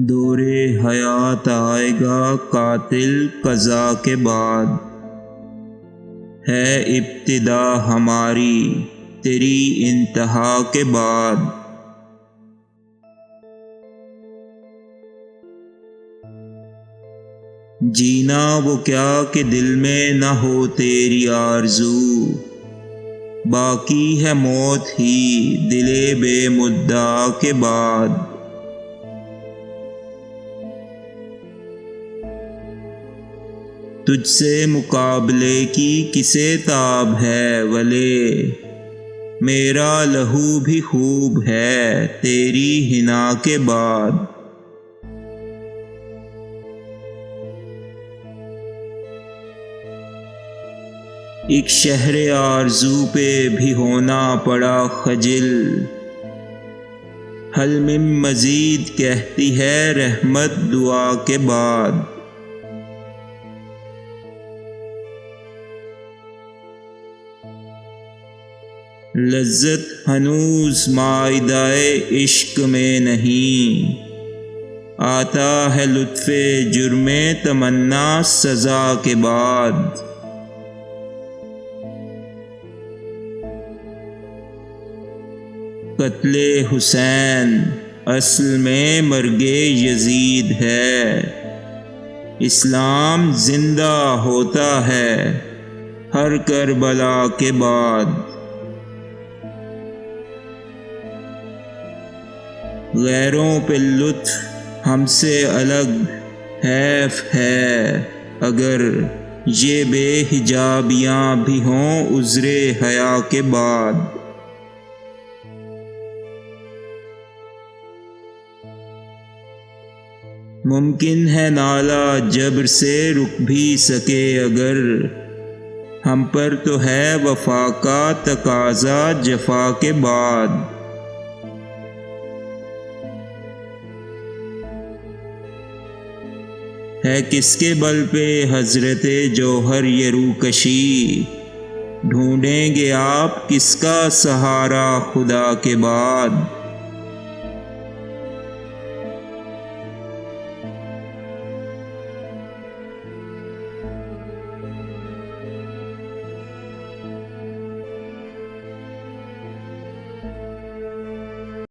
دور حیات آئے گا قاتل قضا کے بعد، ہے ابتدا ہماری تیری انتہا کے بعد۔ جینا وہ کیا کہ دل میں نہ ہو تیری آرزو، باقی ہے موت ہی دل بے مدعا کے بعد۔ تجھ سے مقابلے کی کسے تاب ہے ولے، میرا لہو بھی خوب ہے تیری حنا کے بعد۔ ایک شہر آرزو پہ بھی ہونا پڑا خجل، حل من مزید کہتی ہے رحمت دعا کے بعد۔ لذت ہنوز مائدہ عشق میں نہیں، آتا ہے لطف جرم تمنا سزا کے بعد۔ قتل حسین اصل میں مرگ یزید ہے، اسلام زندہ ہوتا ہے ہر کربلا کے بعد۔ غیروں پہ لطف ہم سے الگ حیف ہے، اگر یہ بے حجابیاں بھی ہوں عذر حیا کے بعد۔ ممکن ہے نالہ جبر سے رک بھی سکے اگر، ہم پر تو ہے وفا کا تقاضا جفا کے بعد۔ ہے کس کے بل پہ حضرت جوہر یہ روکشی، ڈھونڈیں گے آپ کس کا سہارا خدا کے بعد۔